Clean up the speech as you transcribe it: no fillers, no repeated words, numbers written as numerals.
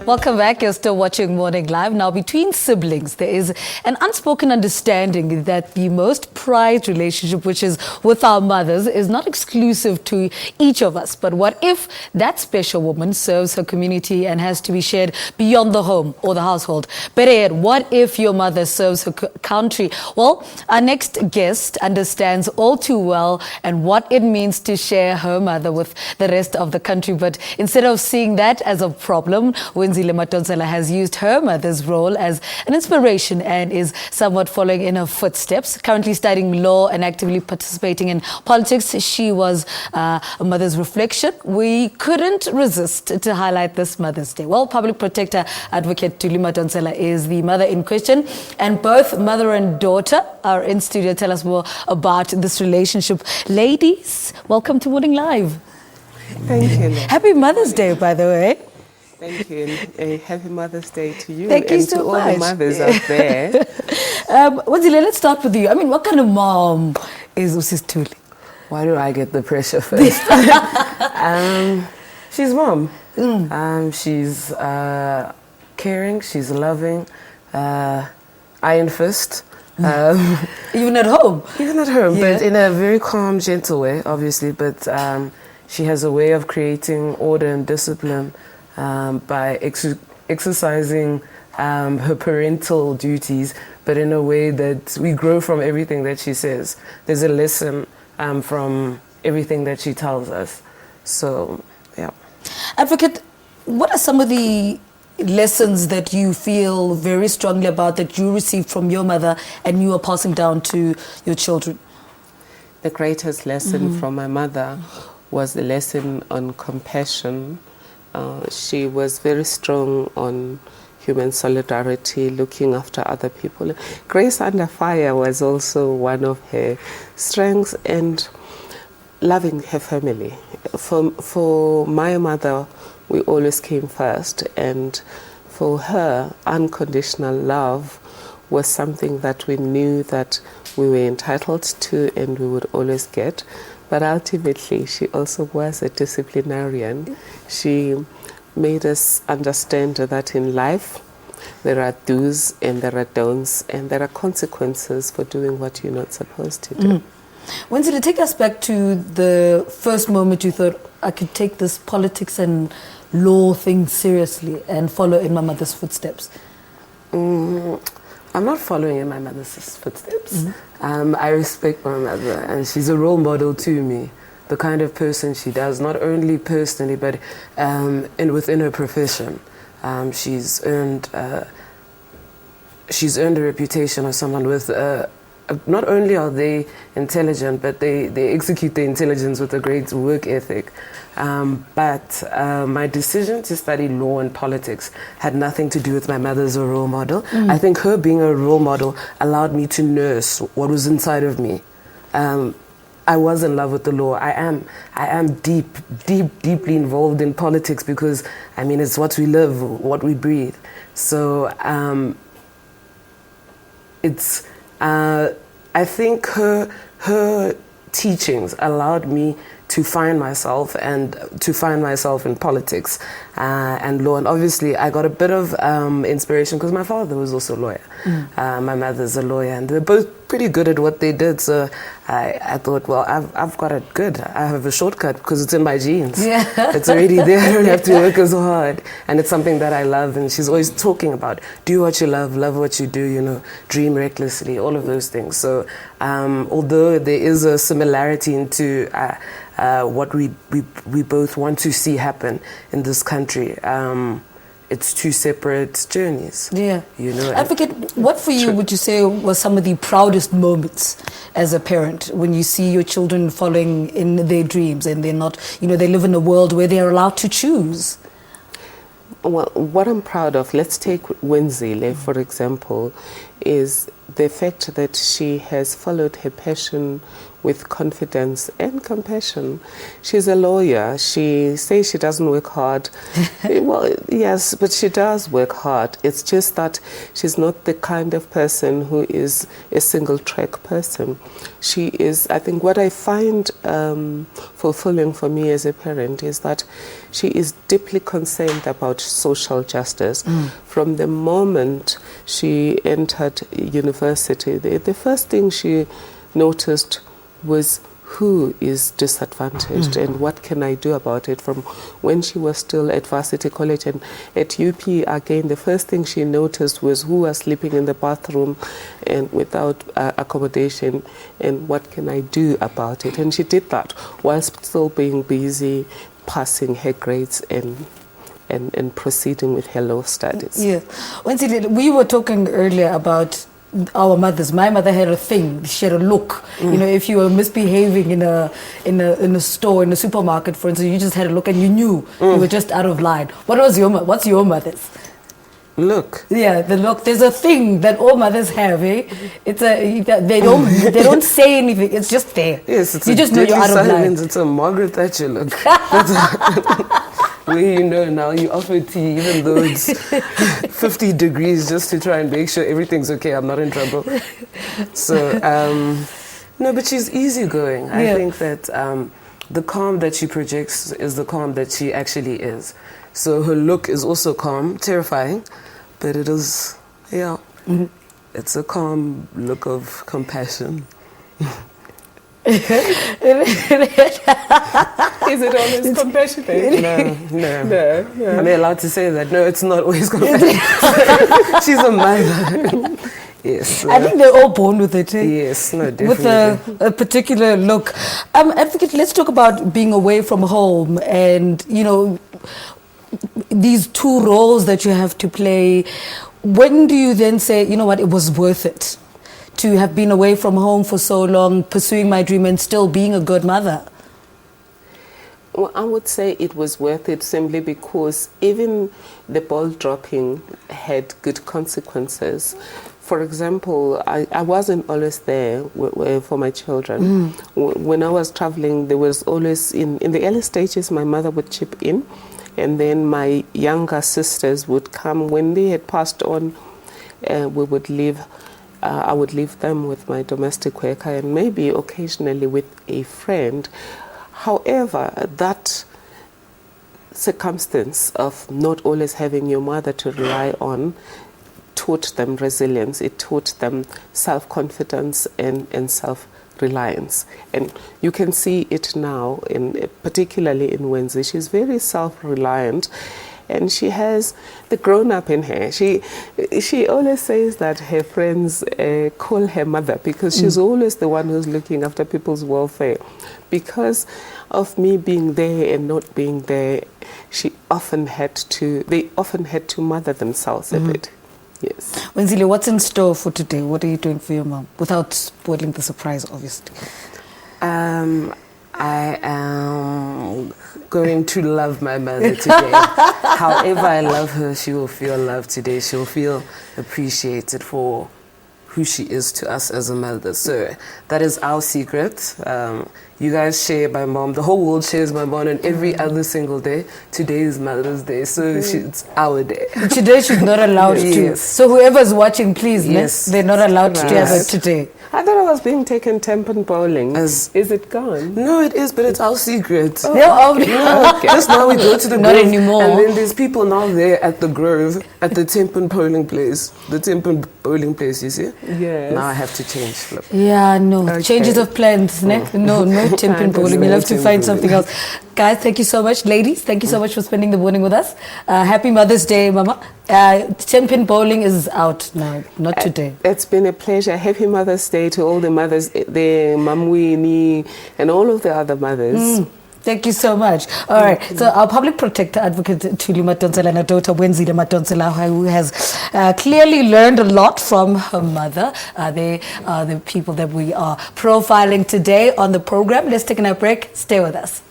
Welcome back. You're still watching Morning Live. Now, between siblings, there is an unspoken understanding that the most prized relationship, which is with our mothers, is not exclusive to each of us. But what if that special woman serves her community and has to be shared beyond the home or the household? Better yet, what if your mother serves her country? Well, our next guest understands all too well and what it means to share her mother with the rest of the country. But instead of seeing that as a problem, Wenzile Madonsela has used her mother's role as an inspiration and is somewhat following in her footsteps. Currently studying law and actively participating in politics, she was a mother's reflection. We couldn't resist to highlight this Mother's Day. Well, Public Protector Advocate Thuli Madonsela is the mother in question, and both mother and daughter are in studio. Tell us more about this relationship. Ladies, welcome to Morning Live. Thank you. Happy Mother's Day, by the way. Thank you, and happy Mother's Day to you. Thank you and so to much. all the mothers out there. Wenzile, let's start with you. I mean, what kind of mom is Usis Thuli? Why do I get the pressure first? She's mom. She's caring, she's loving, iron fist. Even at home? Even at home, Yeah. but in a very calm, gentle way, obviously. But she has a way of creating order and discipline by exercising her parental duties, but in a way that we grow from everything that she says. There's a lesson from everything that she tells us. So, yeah. Advocate, what are some of the lessons that you feel very strongly about that you received from your mother and you are passing down to your children? The greatest lesson from my mother was the lesson on compassion. She was very strong on human solidarity, looking after other people. Grace under fire was also one of her strengths, and loving her family. For my mother, we always came first, and for her, unconditional love was something that we knew that we were entitled to and we would always get. But ultimately, she also was a disciplinarian. She made us understand that in life, there are do's and there are don'ts, and there are consequences for doing what you're not supposed to do. Wenzile, take us back to the first moment you thought, I could take this politics and law thing seriously and follow in my mother's footsteps. I'm not following in my mother's footsteps. I respect my mother, and she's a role model to me. The kind of person she does, not only personally, but within her profession. She's earned a reputation of someone with not only are they intelligent, but they execute their intelligence with a great work ethic. But my decision to study law and politics had nothing to do with my mother as a role model. I think her being a role model allowed me to nurse what was inside of me. I was in love with the law. I am deeply involved in politics because, I mean, it's what we live, what we breathe. So I think her teachings allowed me to find myself in politics and law. And obviously, I got a bit of inspiration because my father was also a lawyer. My mother's a lawyer, and they're both pretty good at what they did. So I thought, well, I've got it good. I have a shortcut because it's in my genes. Yeah. It's already there. I don't have to work as hard. And it's something that I love. And she's always talking about, do what you love what you do, dream recklessly, all of those things. So although there is a similarity into what we both want to see happen in this country, it's two separate journeys. Yeah. Advocate, what for you would you say was some of the proudest moments as a parent when you see your children following in their dreams and they're not, they live in a world where they're allowed to choose? Well, what I'm proud of, let's take Wenzile, for example, is the fact that she has followed her passion with confidence and compassion. She's a lawyer. She says she doesn't work hard. Well, yes, but she does work hard. It's just that she's not the kind of person who is a single-track person. She is, I think what I find fulfilling for me as a parent is that she is deeply concerned about social justice. From the moment she entered university, the first thing she noticed was who is disadvantaged and what can I do about it. From when she was still at Varsity College and at UP, again, the first thing she noticed was who was sleeping in the bathroom and without accommodation, and what can I do about it. And she did that whilst still being busy passing her grades and proceeding with her law studies. Yeah. Wenzile, we were talking earlier about our mothers. My mother had a thing. She had a look. You know, if you were misbehaving in a store, in a supermarket, for instance, you just had a look and you knew you were just out of line. What's your mother's? Look. Yeah, the look. There's a thing that all mothers have, eh? They don't say anything. It's just there. Yes, it's you just know you're out of line. It's a Margaret Thatcher look. Where you know now you offer tea even though it's 50 degrees just to try and make sure everything's okay, I'm not in trouble. So, no, but she's easygoing. I think that the calm that she projects is the calm that she actually is. So her look is also calm, terrifying, but it is, it's a calm look of compassion. Is it always compassionate? No. Am I allowed to say that? No, it's not always compassionate. She's a mother. Yes. I think they're all born with it. Eh? Yes, no, definitely. With a particular look. Advocate, let's talk about being away from home and, you know, these two roles that you have to play. When do you then say, you know what, it was worth it to have been away from home for so long, pursuing my dream and still being a good mother? Well, I would say it was worth it simply because even the ball dropping had good consequences. For example, I wasn't always there for my children. When I was traveling, there was always, in the early stages, my mother would chip in, and then my younger sisters would come. When they had passed on, we would leave. I would leave them with my domestic worker and maybe occasionally with a friend. However, that circumstance of not always having your mother to rely on taught them resilience. It taught them self-confidence and self-reliance. And you can see it now, particularly in Wenzile. She's very self-reliant. And she has the grown-up in her. She always says that her friends call her mother because she's always the one who's looking after people's welfare. Because of me being there and not being there, they often had to mother themselves a bit. Yes. Wenzile, what's in store for today? What are you doing for your mom? Without spoiling the surprise, obviously. I am going to love my mother today. However I love her, she will feel loved today. She'll feel appreciated for who she is to us as a mother. So that is our secret. You guys share my mom. The whole world shares my mom, and every other single day. Today is Mother's Day, so it's our day. Today she's not allowed to. So whoever's watching, please, they're not allowed to have it today. I thought I was being taken temple bowling. Is it gone? No, it is, but it's our secret. Just now we go to the Not Grove, anymore. and then there's people now there at the Grove, at the Temple bowling place. The Temple bowling place, you see? Yes. Now I have to change. Flip. Yeah, no. Changes of plans, ne? No Temple bowling. You'll have to find something else. Guys, thank you so much. Ladies, thank you so much for spending the morning with us. Happy Mother's Day, Mama. Champion bowling is out now, not today. It's been a pleasure. Happy Mother's Day to all the mothers, the Mamwini, and all of the other mothers. Thank you so much. All right. So our public protector, Advocate Thuli Madonsela, and her daughter Wenzile Madonsela, who has clearly learned a lot from her mother. They are the people that we are profiling today on the program. Let's take a break. Stay with us.